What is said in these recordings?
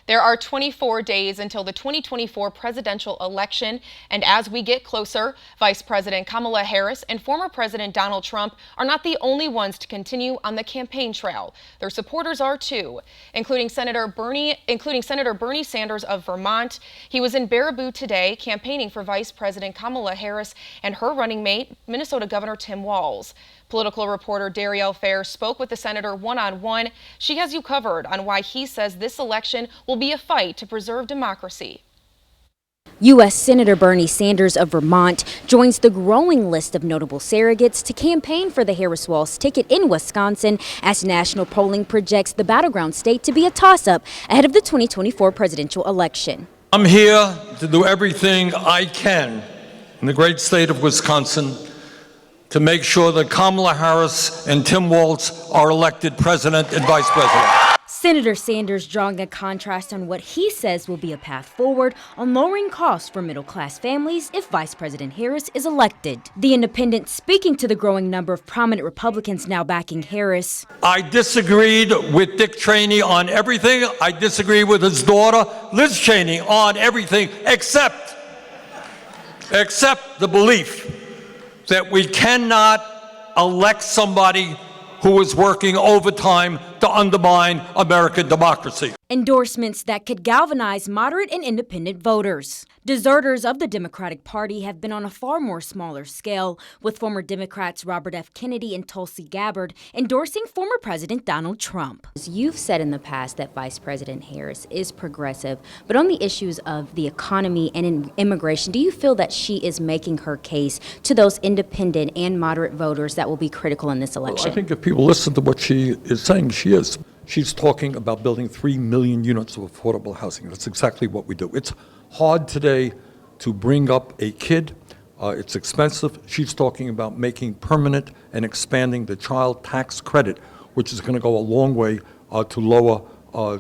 There are 24 days until the 2024 presidential election, and as we get closer, Vice President Kamala Harris and former President Donald Trump are not the only ones to continue on the campaign trail. Their supporters are too, including Senator Bernie Sanders of Vermont. He was in Baraboo today campaigning for Vice President Kamala Harris and her running mate, Minnesota Governor Tim Walz. Political reporter Darielle Fair spoke with the senator one-on-one. She has you covered on why he says this election will be a fight to preserve democracy. U.S. Senator Bernie Sanders of Vermont joins the growing list of notable surrogates to campaign for the Harris-Walz ticket in Wisconsin as national polling projects the battleground state to be a toss-up ahead of the 2024 presidential election. I'm here to do everything I can in the great state of Wisconsin to make sure that Kamala Harris and Tim Walz are elected president and vice president. Senator Sanders drawing a contrast on what he says will be a path forward on lowering costs for middle-class families if Vice President Harris is elected. The independent speaking to the growing number of prominent Republicans now backing Harris. I disagreed with Dick Cheney on everything. I disagree with his daughter, Liz Cheney, on everything except the belief that we cannot elect somebody who is working overtime to undermine American democracy. Endorsements that could galvanize moderate and independent voters. Deserters of the Democratic Party have been on a far more smaller scale, with former Democrats Robert F. Kennedy and Tulsi Gabbard endorsing former President Donald Trump. You've said in the past that Vice President Harris is progressive, but on the issues of the economy and immigration, do you feel that she is making her case to those independent and moderate voters that will be critical in this election? Well, I think if people listen to what she is saying, she is. She's talking about building 3 million units of affordable housing. That's exactly what we do. It's hard today to bring up a kid. It's expensive. She's talking about making permanent and expanding the child tax credit, which is going to go a long way to lower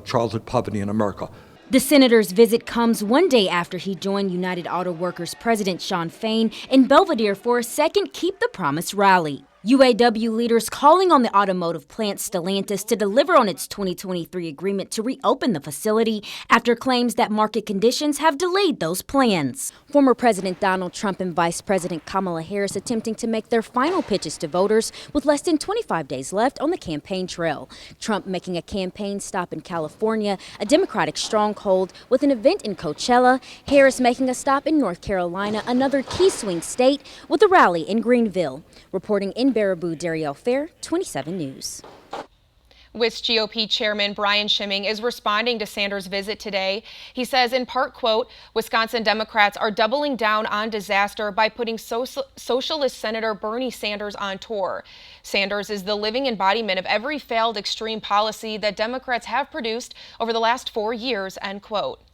childhood poverty in America. The senator's visit comes one day after he joined United Auto Workers President Shawn Fain in Belvedere for a second Keep the Promise rally. UAW leaders calling on the automotive plant Stellantis to deliver on its 2023 agreement to reopen the facility after claims that market conditions have delayed those plans. Former President Donald Trump and Vice President Kamala Harris attempting to make their final pitches to voters with less than 25 days left on the campaign trail. Trump making a campaign stop in California, a Democratic stronghold, with an event in Coachella. Harris making a stop in North Carolina, another key swing state, with a rally in Greenville. Reporting in Baraboo, Darielle Fair, 27 News. WIS GOP Chairman Brian Schimming is responding to Sanders' visit today. He says, in part, quote, Wisconsin Democrats are doubling down on disaster by putting Socialist Senator Bernie Sanders on tour. Sanders is the living embodiment of every failed extreme policy that Democrats have produced over the last 4 years, end quote.